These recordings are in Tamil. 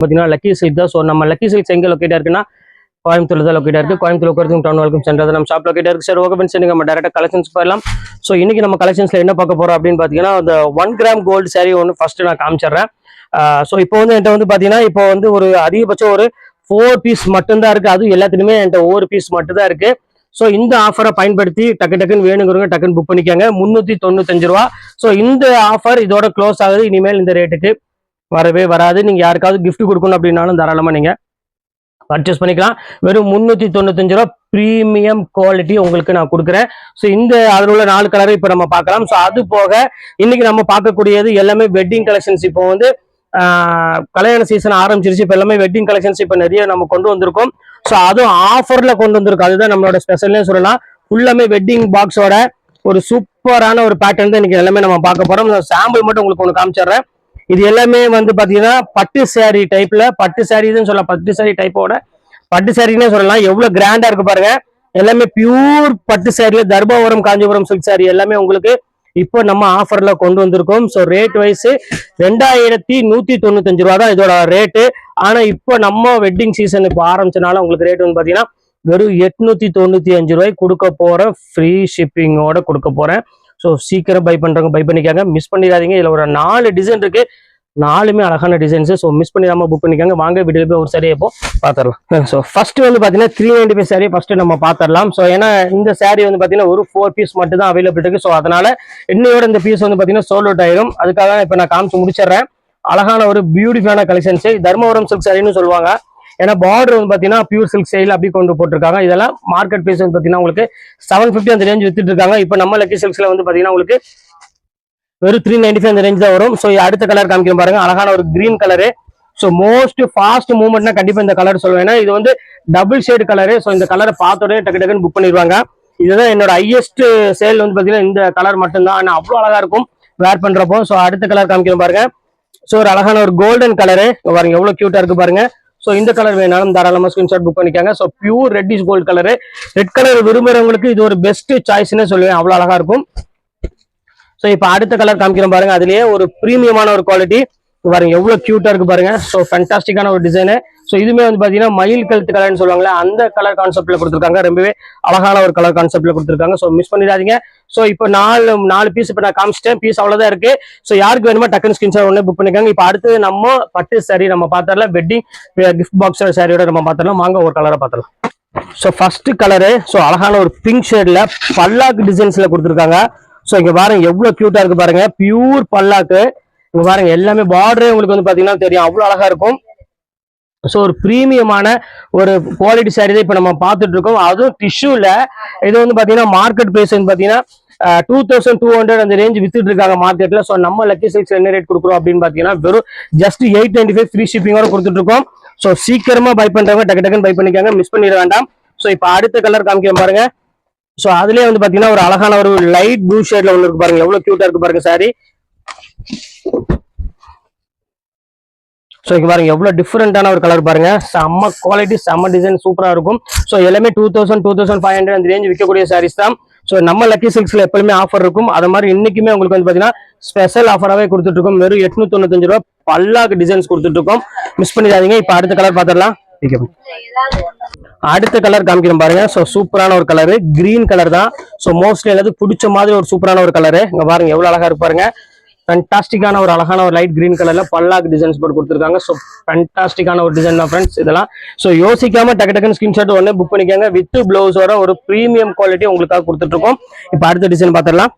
பார்த்தீங்கன்னா லக்கி சில்க் தான். ஸோ நம்ம லக்கி சில்க்ஸ் எங்கே லொக்கேட்டாக இருக்குன்னா கோயம்புத்தூர் தான் லொக்கேட்டாக இருக்குது. கோயம்புத்தூர் உட்காந்து டவுன் வரைக்கும் சென்றது நம்ம ஷாப் லொக்கேட்டாக இருக்குது. சார் ஓகே ஃப்ரெண்ட்ஸ், நம்ம டேரெக்டாக கலெக்ஷன்ஸ் போயிடலாம். ஸோ இன்னைக்கு நம்ம கலெக்ஷன்ஸில் என்ன பார்க்க போகிறோம் அப்படின்னு பார்த்தீங்கன்னா, அந்த 1 கிராம் கோல்டு சாரீ ஒன்று ஃபர்ஸ்ட் நான் காமிச்சிடுறேன். ஸோ இப்போ வந்து என்கிட்ட வந்து பார்த்தீங்கன்னா இப்போ வந்து ஒரு அதிகபட்சம் ஒரு 4 பீஸ் மட்டும்தான் இருக்குது. அதுவும் எல்லாத்துலேயுமே என்கிட்ட 1 பீஸ் மட்டும்தான் இருக்குது. ஸோ இந்த ஆஃபரை பயன்படுத்தி டக்குன்னு வேணுங்கிறவங்க டக்குன்னு புக் பண்ணிக்காங்க. 395 ரூபா. ஸோ இந்த ஆஃபர் இதோட க்ளோஸ் ஆகுது. இனிமேல் இந்த ரேட்டுக்கு வரவே வராது. நீங்கள் யாருக்காவது கிஃப்ட் கொடுக்கணும் அப்படின்னாலும் தாராளமாக நீங்கள் பர்ச்சேஸ் பண்ணிக்கலாம். வெறும் 395 ரூபா ப்ரீமியம் குவாலிட்டி உங்களுக்கு நான் கொடுக்குறேன். ஸோ இந்த அதில் உள்ள 4 கலரை இப்போ நம்ம பார்க்கலாம். ஸோ அது போக இன்னைக்கு நம்ம பார்க்கக்கூடியது எல்லாமே வெட்டிங் கலெக்ஷன்ஸ். இப்போ வந்து கல்யாண சீசன் ஆரம்பிச்சிருச்சு. இப்போ எல்லாமே வெட்டிங் கலெக்ஷன்ஸ் இப்போ நிறைய நம்ம கொண்டு வந்திருக்கோம். ஸோ அதுவும் ஆஃபர்ல கொண்டு வந்திருக்கோம். அதுதான் நம்மளோட ஸ்பெஷல்னு சொல்லலாம். ஃபுல்லாமே வெட்டிங் பாக்ஸோட ஒரு சூப்பரான ஒரு பேட்டர்ன் தான் இன்னைக்கு எல்லாமே நம்ம பார்க்க போறோம். சாம்பிள் மட்டும் உங்களுக்கு ஒன்று காமிச்சிடுறேன். இது எல்லாமே வந்து பாத்தீங்கன்னா பட்டு சாரி டைப்ல, பட்டு சாரின்னு சொல்லலாம், பட்டு சாரி டைப்போட பட்டு சாரின்னே சொல்லலாம். எவ்வளவு கிராண்டா இருக்கு பாருங்க. எல்லாமே பியூர் பட்டு சாரியில தர்பாவரம் காஞ்சிபுரம் சில்க் சாரி எல்லாமே உங்களுக்கு இப்போ நம்ம ஆஃபர்ல கொண்டு வந்திருக்கோம். ஸோ ரேட் வைஸ் 2195 ரூபா தான் இதோட ரேட்டு. ஆனா இப்போ நம்ம வெட்டிங் சீசன் இப்போ ஆரம்பிச்சனால உங்களுக்கு ரேட் வந்து பாத்தீங்கன்னா வெறும் 895 ரூபாய்க்கு கொடுக்க போறேன். ஃப்ரீ ஷிப்பிங்கோட கொடுக்க போறேன். ஸோ சீக்கிரம் பை பண்றவங்க பை பண்ணிக்காங்க, மிஸ் பண்ணிடாதீங்க. இதுல ஒரு 4 டிசைன் இருக்கு, 4மே அழகான டிசைன்ஸ். ஸோ மிஸ் பண்ணிடாம புக் பண்ணிக்காங்க. வாங்க வீடியோ போய் ஒரு சாரியை இப்போ பாத்திரலாம். ஸோ ஃபர்ஸ்ட் வந்து பாத்தீங்கன்னா 395 சாரி ஃபர்ஸ்ட் நம்ம பாத்திரலாம். ஸோ ஏன்னா இந்த சாரி வந்து பாத்தீங்கன்னா ஒரு 4 பீஸ் மட்டும் தான் அவைலபிள் இருக்கு. ஸோ அதனால இன்னையோட இந்த பீஸ் வந்து பாத்தீங்கன்னா சோல்ட் அவுட் ஆயிரும். அதுக்காக இப்போ நான் காமிச்சு முடிச்சிடுறேன். அழகான ஒரு பியூட்டிஃபுல்லான கலெக்ஷன்ஸ். தர்மபுரம் சில்க் சாரின்னு சொல்லுவாங்க. ஏன்னா பார்டர் வந்து பாத்தீங்கன்னா பியூர் சில்க் ஸ்டைல் அப்படி கொண்டு போட்டிருக்காங்க. இதெல்லாம் மார்க்கெட் பிரைஸ் வந்து பாத்தீங்கன்னா உங்களுக்கு 750 அந்த ரேஞ்ச் வித்துட்டு இருக்காங்க. இப்போ நம்ம லக்கி சில்க்ஸ்ல வந்து பாத்தீங்கன்னா உங்களுக்கு வெறும் 395 அந்த ரேஞ்ச் தான் வரும். ஸோ அடுத்த கலர் காமிக்கிறேன் பாருங்க. அழகான ஒரு green colour. So most fast மூவ்மெண்ட்னா கண்டிப்பா இந்த கலர் சொல்லுவேன். ஏன்னா இது வந்து டபுள் ஷேட் கலரு. ஸோ இந்த கலரை பார்த்தோடனே டக்குன்னு புக் பண்ணிடுவாங்க. இதுதான் என்னோட ஹையஸ்ட் சேல் வந்து பாத்தீங்கன்னா இந்த கலர் மட்டும்தான். ஆனால் அவ்வளோ அழகா இருக்கும் வேர் பண்றப்போ. ஸோ அடுத்த கலர் காமிக்கிறேன் பாருங்க. ஸோ ஒரு அழகான ஒரு கோல்டன் கலரு பாருங்க, எவ்வளவு கியூட்டா இருக்கு பாருங்க. ஸோ இந்த கலர் வேணாலும் தாராளமா ஸ்கிரீன்ஷாட் புக் பண்ணிக்காங்க. So pure reddish gold colour. Red colour விரும்புறவங்களுக்கு இது ஒரு பெஸ்ட் சாய்ஸ்ன்னு சொல்லுவேன். அவ்வளோ அழகா இருக்கும். ஸோ இப்போ அடுத்த கலர் காமிக்கிறோம் பாருங்க. அதுலயே ஒரு பிரீமியமான ஒரு குவாலிட்டி பாருங்க, எவ்வளவு கியூட்டா இருக்கு பாருங்க. ஸோ ஃபேண்டாஸ்டிக்கான ஒரு டிசைனு. ஸோ இதுவுமே வந்து பாத்தீங்கன்னா மயில் கழுத்து கலர்னு சொல்லுவாங்களே அந்த கலர் கான்செப்ட்ல கொடுத்துருக்காங்க. ரொம்பவே அழகான ஒரு கலர் கான்செப்ட்ல கொடுத்துருக்காங்க. ஸோ மிஸ் பண்ணிடாதீங்க. ஸோ இப்போ 4 பீஸ் இப்போ நான் காமிச்சிட்டேன். பீஸ் அவ்வளவுதான் இருக்கு. ஸோ யாருக்கு வேணுமோ டக்குன்னு ஸ்கிரீன்ஷாட் உடனே புக் பண்ணிக்காங்க. இப்போ அடுத்து நம்ம பட்டு சாரி நம்ம பார்த்தரலாம். வெட்டிங் கிஃப்ட் பாக்ஸ் சாரியோட நம்ம பார்த்தரலாம். வாங்க ஒரு கலரை பார்த்தரலாம். ஸோ ஃபர்ஸ்ட் கலரு ஸோ அழகான ஒரு பிங்க் ஷேட்ல பல்லாக்கு டிசைன்ஸ்ல கொடுத்துருக்காங்க. ஸோ இங்க பாருங்க எவ்வளவு கியூட்டா இருக்கு பாருங்க. பியூர் பல்லாக்கு. இங்க பாருங்க எல்லாமே பார்டரே உங்களுக்கு வந்து பாத்தீங்கன்னா தெரியும், அவ்வளவு அழகா இருக்கும். ஸோ ஒரு பிரீமியமான ஒரு குவாலிட்டி சாரி தான் இப்போ நம்ம பார்த்துட்டு இருக்கோம். அதுவும் டிஷ்யூல இது வந்து பாத்தீங்கன்னா மார்க்கெட் பிரைஸ் வந்து பாத்தீங்கன்னா 2200 அந்த ரேஞ்ச் வித்துட்டு இருக்காங்க மார்க்கெட்ல. ஸோ நம்ம லக்கி சில்க்ஸ் என்ன ரேட் கொடுக்குறோம் அப்படின்னு பாத்தீங்கன்னா வெறும் ஜஸ்ட் 895 ஃப்ரீ ஷிப்பிங்கோட கொடுத்துட்டு இருக்கோம். ஸோ சீக்கிரமா பை பண்றவங்க டக்குன்னு பை பண்ணிக்காங்க, மிஸ் பண்ணிட வேண்டாம். ஸோ இப்போ அடுத்த கலர் காமிக்கிறேன் பாருங்க. ஸோ அதுலயே வந்து பாத்தீங்கன்னா ஒரு அழகான ஒரு லைட் ப்ளூ ஷேட்ல ஒன்று இருக்கு பாருங்க, எவ்வளவு கியூட்டா இருக்கு பாருங்க சாரி. ஸோ இங்க பாருங்க எவ்வளவு டிஃபரெண்டான ஒரு கலர் பாருங்க. செம்ம குவாலிட்டி, செம்ம டிசைன், சூப்பரா இருக்கும். ஸோ எல்லாமே 2000 2500 அந்த ரேஞ்ச் விற்கக்கூடிய சாரீஸ் தான். ஸோ நம்ம லக்கி சில்க்ஸ்ல எப்பவுமே ஆஃபர் இருக்கும். அது மாதிரி இன்னைக்குமே உங்களுக்கு வந்து பாத்தீங்கன்னா ஸ்பெஷல் ஆஃபராகவே கொடுத்துட்டு இருக்கோம். வெறும் 895 ரூபா பல்லாக்கு டிசைன்ஸ் கொடுத்துட்டு இருக்கோம். மிஸ் பண்ணிடாதீங்க. இப்போ அடுத்த கலர் பார்த்துடலாம். அடுத்த கலர் காமிக்கிறோம் பாருங்க. ஸோ சூப்பரான ஒரு கலரு, கிரீன் கலர் தான். ஸோ மோஸ்ட்லி எல்லாத்துக்கும் பிடிச்ச மாதிரி ஒரு சூப்பரான ஒரு கலரு. இங்க பாருங்க எவ்வளவு அழகா இருக்கு பாருங்க. ஃபேண்டாஸ்டிக்கான ஒரு அழகான ஒரு லைட் கிரீன் கலர்ல பல்லாக்கு டிசைன்ஸ் போட்டு கொடுத்துருக்காங்க. ஸோ ஃபேண்டாஸ்டிக்கான ஒரு டிசைன் தான் ஃப்ரெண்ட்ஸ் இதெல்லாம். ஸோ யோசிக்காம டக்குன்னு ஸ்கிரீன்ஷாட் உடனே புக் பண்ணிக்காங்க. வித் பிளவுஸோட ஒரு பிரீமியம் குவாலிட்டி உங்களுக்காக கொடுத்துட்டு இருக்கோம். இப்போ அடுத்த டிசைன் பார்த்துடலாம்.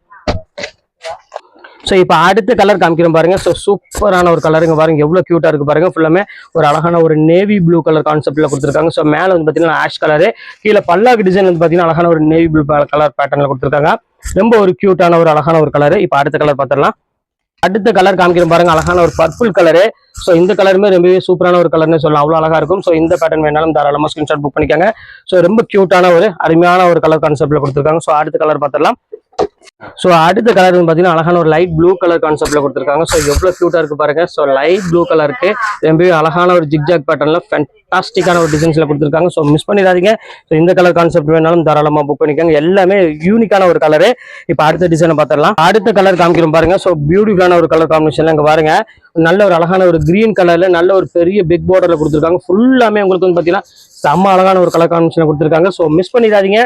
ஸோ இப்போ அடுத்த கலர் காமிக்கிறோம் பாருங்க. ஸோ சூப்பரான ஒரு கலருங்க பாருங்க, எவ்வளவு கியூட்டா இருக்கு பாருங்க. ஃபுல்லாமே ஒரு அழகான ஒரு நேவி ப்ளூ கலர் கான்செப்ட்ல கொடுத்துருக்காங்க. ஸோ மேல வந்து பாத்தீங்கன்னா ஆஷ் கலரு, கீழே பல்லாக்கு டிசைன் வந்து பாத்தீங்கன்னா அழகான ஒரு நேவி ப்ளூ கலர் பேட்டர்ன்ல கொடுத்துருக்காங்க. ரொம்ப ஒரு கியூட்டான ஒரு அழகான ஒரு கலரு. இப்போ அடுத்த கலர் பார்த்துடலாம். அடுத்த கலர் காமிக்கிறோம் பாருங்க, அழகான ஒரு பர்பிள் கலரு. ஸோ இந்த கலருமே ரொம்பவே சூப்பரான ஒரு கலர்னு சொல்லலாம், அவ்வளவு அழகா இருக்கும். ஸோ இந்த பேட்டர்ன் வேணாலும் தாராளமா ஸ்கிரீன்ஷாட் புக் பண்ணிக்காங்க. ஸோ ரொம்ப கியூட்டான ஒரு அருமையான ஒரு கலர் கான்செப்ட்ல கொடுத்துருக்காங்க. ஸோ அடுத்த கலர் பார்த்துடலாம். ஸோ அடுத்த கலர் பார்த்தீங்கன்னா அழகான ஒரு லைட் ப்ளூ கலர் கான்செப்ட்ல கொடுத்துருக்காங்க. ஸோ எவ்வளோ க்யூட்டா இருக்கு பாருங்க. ஸோ லைட் ப்ளூ கலருக்கு ரொம்பவே அழகான ஒரு ஜிக்ஜாக் பேட்டர்ல ஃபேண்டாஸ்டிக்கான ஒரு டிசைன்ஸ்ல கொடுத்துருக்காங்க. ஸோ மிஸ் பண்ணிடாதீங்க. ஸோ இந்த கலர் கான்செப்ட் வேணாலும் தாராளமாக புக் பண்ணிக்கோங்க. எல்லாமே யூனிக்கான ஒரு கலரு. இப்போ அடுத்த டிசைனை பார்த்துடலாம். அடுத்த கலர் காமிக்கிறோம் பாருங்க. ஸோ பியூட்டிஃபுல்லான ஒரு கலர் காம்பினேஷன்ல இங்க பாருங்க. நல்ல ஒரு அழகான ஒரு கிரீன் கலர்ல நல்ல ஒரு பெரிய பிக் பார்டர்ல கொடுத்துருக்காங்க. ஃபுல்லாமே உங்களுக்கு வந்து பாத்தீங்கன்னா செம்ம அழகான ஒரு கலர் காம்பினேஷன் கொடுத்துருக்காங்க. ஸோ மிஸ் பண்ணிடாதீங்க.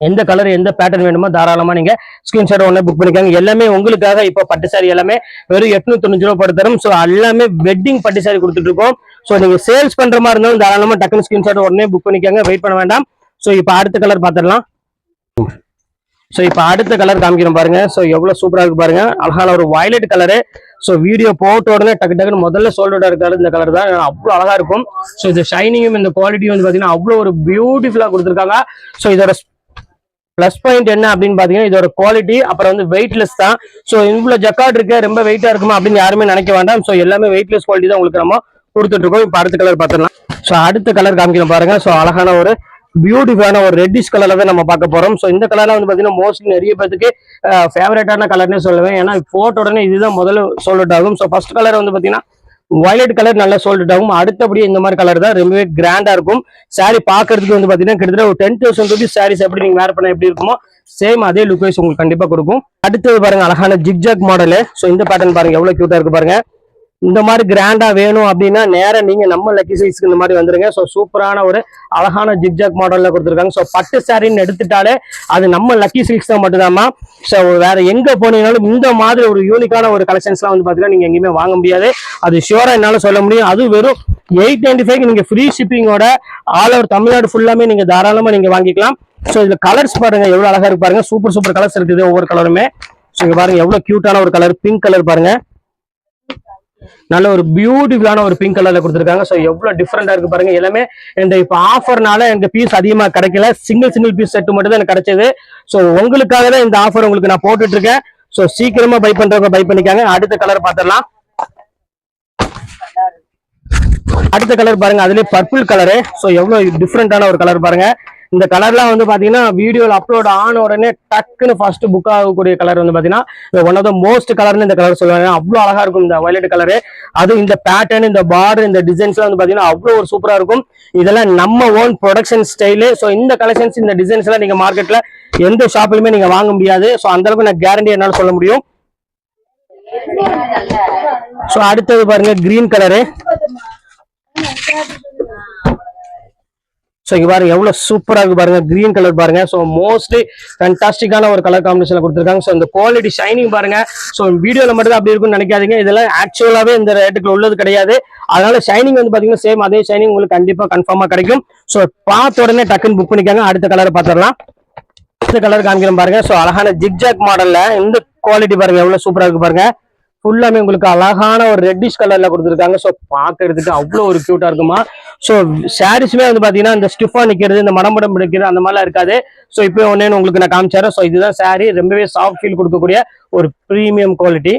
எந்த கலர் எந்த பேட்டர்ன் வேணுமோ தாராளமா நீங்க ஸ்கிரீன்ஷாட் ஒண்ணே புக் பண்ணிக்காங்க. எல்லாமே உங்களுக்காக இப்போ பட்டு சாரி எல்லாமே வெறும் 890 ரூபாய் பட்டு தரும். ஸோ எல்லாமே வெட்டிங் பட்டு சாரி கொடுத்துட்டு இருக்கோம். ஸோ நீங்க சேல்ஸ் பண்ற மாதிரி இருந்தாலும் தாராளமா டக்குனு ஸ்கிரீன்ஷாட் உடனே புக் பண்ணிக்காங்க. வெயிட் பண்ண வேண்டாம். ஸோ இப்போ அடுத்த கலர் பார்த்துடலாம். ஸோ இப்போ அடுத்த கலர் காமிக்கிறோம் பாருங்க. ஸோ எவ்வளவு சூப்பரா இருக்கு பாருங்க. அழகான ஒரு வயலட் கலரு. ஸோ வீடியோ போட்ட உடனே டக்கு டக்குன்னு முதல்ல சோல்டோட இருக்காரு இந்த கலர் தான். அவ்வளோ அழகா இருக்கும். ஸோ இந்த ஷைனிங்கும் இந்த குவாலிட்டியும் வந்து பாத்தீங்கன்னா அவ்வளோ ஒரு பியூட்டிஃபுல்லா கொடுத்துருக்காங்க. ஸோ இதோட பிளஸ் பாயிண்ட் என்ன அப்படின்னு பாத்தீங்கன்னா இதோட குவாலிட்டி, அப்புறம் வந்து வெயிட்லெஸ் தான். ஸோ இவ்வளவு ஜக்கார்ட் இருக்கு ரொம்ப வெயிட்டா இருக்குமா அப்படின்னு யாருமே நினைக்க வேண்டாம். ஸோ எல்லாமே வெயிட்லெஸ் குவாலிட்டி தான் உங்களுக்கு நம்ம கொடுத்துட்டு இருக்கோம். இப்போ அடுத்த கலர் பார்த்துடலாம். ஸோ அடுத்த கலர் காமிக்கிறோம் பாருங்க. ஸோ அழகான ஒரு பியூட்டிஃபுல்லான ஒரு ரெட்டிஷ் கலர்ல தான் நம்ம பார்க்க போறோம். ஸோ இந்த கலர்ல வந்து பாத்தீங்கன்னா மோஸ்ட்லி நிறைய பேருக்கு ஃபேவரட்டான கலர்னே சொல்லுவேன். ஏன்னா போட்ட உடனே இதுதான் முதல்ல சோல்ட் ஆகும். ஸோ ஃபர்ஸ்ட் கலர் வந்து பாத்தீங்கன்னா வயலட் கலர் நல்லா சோல்ட் ஆகும். அடுத்தபடியே இந்த மாதிரி கலர் தான் ரொம்பவே கிராண்டா இருக்கும். சாரி பாக்குறதுக்கு வந்து பாத்தீங்கன்னா கிட்டத்தட்ட ஒரு 10,000 ருபீஸ் சாரீஸ் எப்படி நீங்க வேர் பண்ண எப்படி இருக்குமோ சேம் அதே லுக் வைஸ் உங்களுக்கு கண்டிப்பா கொடுக்கும். அடுத்தது பாருங்க அழகான ஜிக்ஜாக் மாடலு. ஸோ இந்த பேட்டர்ன் பாருங்க எவ்வளவு கியூட்டா இருக்கு பாருங்க. இந்த மாதிரி கிராண்டா வேணும் அப்படின்னா நேரம் நீங்க நம்ம லக்கி சைஸ்க்கு இந்த மாதிரி வந்துருங்க. ஸோ சூப்பரான ஒரு அழகான ஜிக்ஜாக் மாடல்ல கொடுத்துருக்காங்க. ஸோ பட்டு சாரின்னு எடுத்துட்டாலே அது நம்ம லக்கி சில்க்ஸ் தான் மட்டும்தாமா. ஸோ வேற எங்க போனீங்கன்னாலும் இந்த மாதிரி ஒரு யூனிக்கான ஒரு கலெக்ஷன்ஸ்லாம் வந்து பாத்தீங்கன்னா நீங்க எங்கேயுமே வாங்க முடியாது. அது ஷியூரா என்னால சொல்ல முடியும். அது வெறும் 895 நீங்க ஃப்ரீ ஷிப்பிங்கோட ஆல் ஓவர் தமிழ்நாடு ஃபுல்லாமே நீங்க தாராளமா நீங்க வாங்கிக்கலாம். ஸோ இதுல கலர்ஸ் பாருங்க எவ்வளவு அழகா இருக்கு பாருங்க. சூப்பர் சூப்பர் கலர்ஸ் இருக்குது ஒவ்வொரு கலருமே. ஸோ இங்க பாருங்க எவ்வளவு கியூட்டான ஒரு கலர் பிங்க் கலர் பாருங்க. நல்ல ஒரு பியூட்டிஃபுல்லான ஒரு பிங்க் கலர்ல கொடுத்துருக்காங்க. ஸோ எவ்வளவு டிஃப்ரெண்டா இருக்கு பாருங்க. எல்லாமே இந்த இப்ப ஆஃபர்னால எனக்கு பீஸ் அதிகமா கிடைக்கல. சிங்கிள் பீஸ் செட் மட்டும் தான் எனக்கு கிடைச்சது. ஸோ உங்களுக்காக தான் இந்த ஆஃபர் உங்களுக்கு நான் போட்டுட்டு இருக்கேன். ஸோ சீக்கிரமா பை பண்றவங்க பை பண்ணிக்காங்க. அடுத்த கலர் பார்த்துடலாம். அடுத்த கலர் பாருங்க அதுலயே பர்பிள் கலரு. ஸோ எவ்வளவு டிஃப்ரெண்டான ஒரு கலர் பாருங்க. இந்த கலர்லாம் வந்து பாத்தீங்கன்னா வீடியோல அப்லோட் ஆன உடனே டக்குன்னு ஃபர்ஸ்ட் புக் ஆகக்கூடிய கலர் வந்து பாத்தீங்கன்னா ஒன் ஆஃப் த மோஸ்ட் கலர்னு இந்த கலர் சொல்லுவாங்க. அவ்வளவு அழகா இருக்கும் இந்த வயலட் கலரு. அது இந்த பேட்டர்ன் இந்த பார்டர் இந்த டிசைன்ஸ்லாம் வந்து பாத்தீங்கன்னா அவ்வளவு ஒரு சூப்பரா இருக்கும். இதெல்லாம் நம்ம ஓன் ப்ரொடக்ஷன் ஸ்டைலு. ஸோ இந்த கலெக்ஷன்ஸ் இந்த டிசைன்ஸ் எல்லாம் நீங்க மார்க்கெட்ல எந்த ஷாப்லயுமே நீங்க வாங்க முடியாது. ஸோ அந்த அளவுக்கு நான் கேரண்டி என்னால சொல்ல முடியும். ஸோ அடுத்தது பாருங்க கிரீன் கலரு. ஸோ இங்க பாருங்க எவ்வளவு சூப்பரா இருக்கு பாருங்க. கிரீன் கலர் பாருங்க. ஸோ மோஸ்ட்லி ஃபேண்டாஸ்டிக்கான ஒரு கலர் காம்பினேஷன்ல கொடுத்துருக்காங்க. ஸோ இந்த குவாலிட்டி ஷைனிங் பாருங்க. ஸோ வீடியோல மட்டும் தான் அப்படி இருக்கும்னு நினைக்காதீங்க. இதெல்லாம் ஆக்சுவலாவே இந்த ரேட்டுக்குள்ள உள்ளது கிடையாது. அதனால ஷைனிங் வந்து பாத்தீங்கன்னா சேம் அதே ஷைனிங் உங்களுக்கு கண்டிப்பா கன்ஃபார்மா கிடைக்கும். ஸோ பார்த்த உடனே டக்குன்னு புக் பண்ணிக்காங்க. அடுத்த கலரை பார்த்துடலாம். அடுத்த கலர் காமிக்கிறோம் பாருங்க. ஸோ அழகான ஜிக்ஜாக் மாடல்ல இந்த குவாலிட்டி பாருங்க எவ்வளவு சூப்பரா இருக்கு பாருங்க. ஃபுல்லாமே உங்களுக்கு அழகான ஒரு ரெட்டிஷ் கலர்ல கொடுத்துருக்காங்க. ஸோ பாக்குறதுக்கு அவ்வளவு ஒரு கியூட்டா இருக்குமா. ஸோ சாரீஸ்மே வந்து பாத்தீங்கன்னா இந்த ஸ்டிஃபா நிக்கிறது இந்த மடம் பிடிக்கிறது அந்த மாதிரிலாம் இருக்காது. ஸோ இப்போ ஒன்னே உங்களுக்கு நான் காமிச்சாரேன். ஸோ இதுதான் சாரீ. ரொம்பவே சாஃப்ட் ஃபீல் கொடுக்கக்கூடிய ஒரு பிரீமியம் குவாலிட்டி.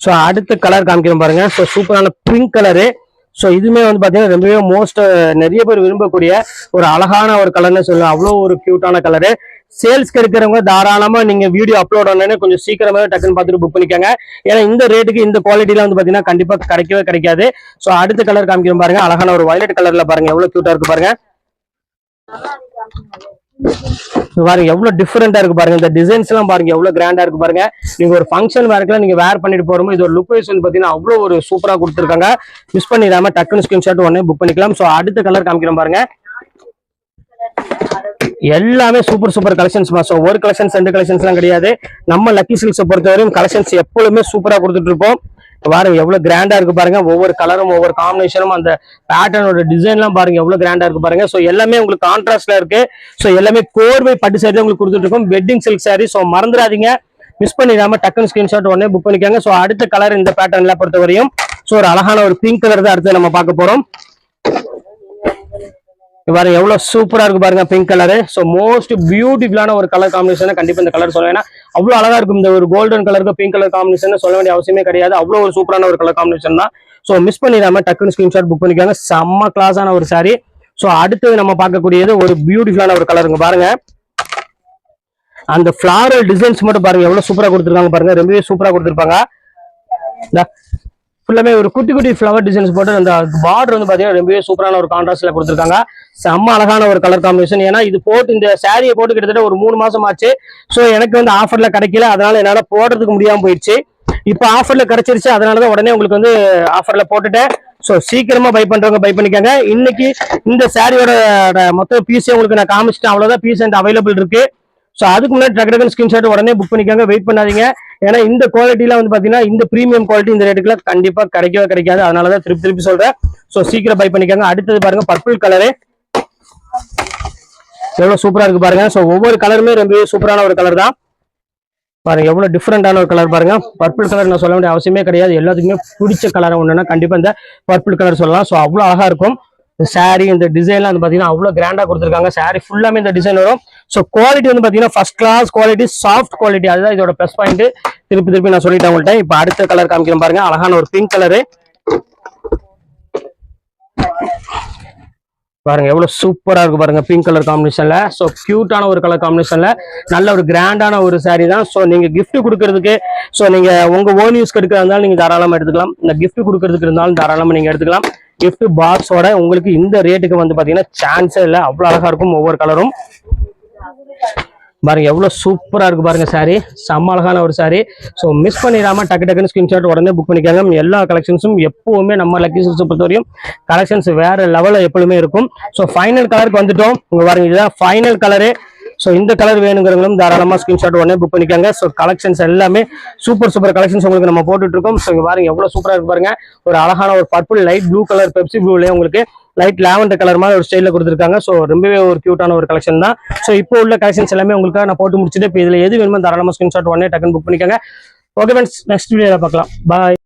ஸோ அடுத்த கலர் காமிக்கிறோம் பாருங்க. ஸோ சூப்பரான பிங்க் கலரு. ஸோ இதுவுமே வந்து பாத்தீங்கன்னா ரொம்பவே மோஸ்ட் நிறைய பேர் விரும்பக்கூடிய ஒரு அழகான ஒரு கலர்னு சொல்லலாம். அவ்வளோ ஒரு கியூட்டான கலரு. சேல்ஸ்க்கு இருக்கிறவங்க தாராளமா நீங்க வீடியோ அப்லோட் ஆனே கொஞ்சம் சீக்கிரமாவே டக்குன்னு பார்த்துட்டு புக் பண்ணிக்கோங்க. ஏன்னா இந்த ரேட்டுக்கு இந்த குவாலிட்டில வந்து பாத்தீங்கன்னா கண்டிப்பா கிடைக்கவே கிடைக்காது. ஸோ அடுத்த கலர் காமிக்கிறோம் பாருங்க. அழகான ஒரு வயலட் கலர்ல பாருங்க எவ்வளவு கியூட்டா இருக்கு பாருங்க. பாருங்க எவ்வளவு டிஃபரெண்டா இருக்கு பாருங்க. இந்த டிசைன்ஸ் எல்லாம் பாருங்க எவ்வளவு கிராண்டா இருக்கு பாருங்க. நீங்க ஒரு ஃபங்க்ஷன் வேர்க்கெல்லாம் நீங்க வேர் பண்ணிட்டு போறோமோ இது ஒரு லுக் வைஸ் வந்து பாத்தீங்கன்னா அவ்வளவு ஒரு சூப்பரா கொடுத்துருக்காங்க. மிஸ் பண்ணிடாம டக்குன்னு ஸ்கிரீன்ஷாட் உடனே புக் பண்ணிக்கலாம். ஸோ அடுத்த கலர் காமிக்கிறோம் பாருங்க. எல்லாமே சூப்பர் சூப்பர் கலெக்ஷன்ஸ். ஸோ ஒரு கலெக்ஷன்ஸ் ரெண்டு கலெக்ஷன்ஸ் எல்லாம் கிடையாது. நம்ம லக்கி சில்க்ஸை பொறுத்தவரையும் கலெக்ஷன்ஸ் எப்பொழுதுமே சூப்பரா கொடுத்துட்டு இருப்போம். பாருங்க எவ்வளவு கிராண்டா இருக்கு பாருங்க. ஒவ்வொரு கலரும் ஒவ்வொரு காம்பினேஷனும் அந்த பேட்டர்னோட டிசைன் எல்லாம் பாருங்க எவ்வளவு கிராண்டா இருக்கு பாருங்க. ஸோ எல்லாமே உங்களுக்கு கான்ட்ராஸ்ட்ல இருக்கு. ஸோ எல்லாமே கோர்வை பட்டு சாரி உங்களுக்கு கொடுத்துட்டு இருக்கோம். Wedding silk sorry. ஸோ மறந்துடாதீங்க. மிஸ் பண்ணிடாம டக்குன்னு ஸ்கிரீன்ஷாட் உடனே புக் பண்ணிக்காங்க. ஸோ அடுத்த கலர் இந்த பேட்டர்ன்ல பொறுத்தவரையும் ஸோ ஒரு அழகான ஒரு பிங்க் கலர் தான் அடுத்து நம்ம பார்க்க போறோம். பாருங்க எவ்வளவு சூப்பரா இருக்கு பாருங்க பிங்க் கலரு. ஸோ மோஸ்ட் பியூட்டிஃபுல்லான ஒரு கலர் காம்பினேஷன் கண்டிப்பா இந்த கலர் சொல்லுவேன். ஏன்னா அவ்வளவு அழகா இருக்கும். இந்த ஒரு கோல்டன் கலருக்கு பிங்க் கலர் காம்பினேஷன் சொல்ல வேண்டிய அவசியமே கிடையாது. அவ்வளவு ஒரு சூப்பரான ஒரு கலர் காம்பினேஷன் தான். ஸோ மிஸ் பண்ணிடாம டக்குன்னு ஸ்கிரீன்ஷாட் புக் பண்ணிக்காங்க. செம்ம கிளாஸான ஒரு சாரி. ஸோ அடுத்தது நம்ம பார்க்கக்கூடியது ஒரு பியூட்டிஃபுல்லான ஒரு கலருங்க பாருங்க. அந்த ஃபிளாரல் டிசைன்ஸ் மட்டும் பாருங்க எவ்வளவு சூப்பரா கொடுத்துருக்காங்க பாருங்க, ரொம்பவே சூப்பரா கொடுத்துருப்பாங்க. ஃபுல்லாமே ஒரு குட்டி குட்டி ஃபிளவர் டிசைன்ஸ் போட்டு அந்த பார்டர் வந்து பாத்தீங்கன்னா ரொம்பவே சூப்பரான ஒரு கான்ட்ராஸ்ட்ல கொடுத்துருக்காங்க. செம்ம அழகான ஒரு கலர் காம்பினேஷன். ஏன்னா இது போட்டு இந்த சாரியை போட்டு கிட்டத்தட்ட ஒரு 3 மாசம் ஆச்சு. ஸோ எனக்கு வந்து ஆஃபர்ல கிடைக்கல, அதனால என்னால போடுறதுக்கு முடியாம போயிடுச்சு. இப்போ ஆஃபர்ல கிடைச்சிருச்சு, அதனாலதான் உடனே உங்களுக்கு வந்து ஆஃபர்ல போட்டுட்டேன். ஸோ சீக்கிரமா பை பண்றவங்க பை பண்ணிக்கோங்க. இன்னைக்கு இந்த சாரியோட மொத்த பீஸே உங்களுக்கு நான் காமிச்சிட்டேன், அவ்வளவுதான் பீஸ் அண்ட் அவைலபிள் இருக்கு. ஸோ அதுக்கு முன்னாடி டக்கு ஸ்கிரீன்ஷாட் உடனே புக் பண்ணிக்கோங்க, வெயிட் பண்ணாதீங்க. ஏன்னா இந்த குவாலிட்டிலாம் வந்து பாத்தீங்கன்னா இந்த பிரீமியம் குவாலிட்டி இந்த ரேட்டுக்குலாம் கண்டிப்பா கிடைக்கவே கிடைக்காது. அதனாலதான் திருப்பி சொல்றேன். ஸோ சீக்கிரம் பை பண்ணிக்கோங்க. அடுத்தது பாருங்க பர்பிள் கலரு, எவ்வளவு சூப்பரா இருக்கு பாருங்க. ஸோ ஒவ்வொரு கலருமே ரொம்ப சூப்பரான ஒரு கலர் தான் பாருங்க, எவ்வளவு டிஃப்ரெண்டான ஒரு கலர் பாருங்க. பர்பிள் கலர் நான் சொல்ல வேண்டிய அவசியமே கிடையாது, எல்லாத்துக்குமே பிடிச்ச கலர் ஒண்ணுன்னா கண்டிப்பா இந்த பர்பிள் கலர் சொல்லலாம். ஸோ அவ்வளவு அழகா இருக்கும் சாரி. இந்த டிசைன்லாம் வந்து பாத்தீங்கன்னா அவ்வளவு கிராண்டா கொடுத்துருக்காங்க. சாரி ஃபுல்லாமே இந்த டிசைன் வரும். ஸோ குவாலிட்டி வந்து பாத்தீங்கன்னா first class quality, soft quality, அதுதான் இதோட ப்ளஸ் பாயிண்ட். திருப்பி நான் சொல்லிட்டேன் உங்கள்கிட்ட. இப்போ அடுத்த கலர் காமிக்கிறேன் பாருங்க, அழகான ஒரு பிங்க் கலரு பாருங்க, எவ்வளவு சூப்பரா இருக்கு பாருங்க பிங்க் கலர் காம்பினேஷன்ல. ஸோ கியூட்டான ஒரு கலர் காம்பினேஷன்ல நல்ல ஒரு கிராண்டான ஒரு சாரி தான். ஸோ நீங்க கிஃப்ட் கொடுக்கறதுக்கு, ஸோ நீங்க உங்க ஓன் யூஸ் எடுக்கிறதா இருந்தாலும் நீங்க தாராளமா எடுத்துக்கலாம். இந்த கிஃப்ட் கொடுக்கறதுக்கு இருந்தாலும் தாராளமா நீங்க எடுத்துக்கலாம். கிஃப்ட் பாக்ஸோட உங்களுக்கு இந்த ரேட்டுக்கு வந்து பாத்தீங்கன்னா சான்ஸே இல்லை, அவ்வளவு அழகா இருக்கும் ஒவ்வொரு கலரும் பாருங்க, எவ்வளவு சூப்பரா இருக்கு பாருங்க சாரி, செம்ம அழகான ஒரு சாரி. ஸோ மிஸ் பண்ணிடாம டக்குன்னு ஸ்கிரீன்ஷாட் உடனே புக் பண்ணிக்காங்க. எல்லா கலெக்ஷன்ஸும் எப்பவுமே நம்ம லக்கி சில்க்ஸ் பொறுத்தவரையும் கலெக்ஷன்ஸ் வேற லெவல்ல எப்பவுமே இருக்கும். ஸோ ஃபைனல் கலருக்கு வந்துட்டோம். உங்க பாருங்க இதுதான் ஃபைனல் கலரு. ஸோ இந்த கலர் வேணுங்கிறவங்களும் தாராளமா ஸ்கிரீன்ஷாட் உடனே புக் பண்ணிக்காங்க. ஸோ கலெக்ஷன்ஸ் எல்லாமே சூப்பர் கலெக்ஷன்ஸ் உங்களுக்கு நம்ம போட்டுட்டு இருக்கோம். ஸோ இங்க பாருங்க எவ்வளவு சூப்பரா இருக்கு பாருங்க, ஒரு அழகான ஒரு purple light blue colour, Pepsi ப்ளூலயே உங்களுக்கு லைட் லாவெண்டர் கலர் மாதிரி ஒரு ஸ்டைல கொடுத்துருக்காங்க. ஸோ ரொம்பவே ஒரு கியூட்டான ஒரு கலெக்ஷன் தான். ஸோ இப்போ உள்ள கலெக்ஷன்ஸ் எல்லாமே உங்களுக்கு நான் போட்டு முடிச்சுட்டு இப்போ இதுல எது வேணுமோ தாராளமா ஸ்கிரீன்ஷாட் உடனே டக்குன்னு புக் பண்ணிக்கோங்க. ஓகே ஃப்ரெண்ட்ஸ், நெக்ஸ்ட் வீடியோல பார்க்கலாம். பாய்.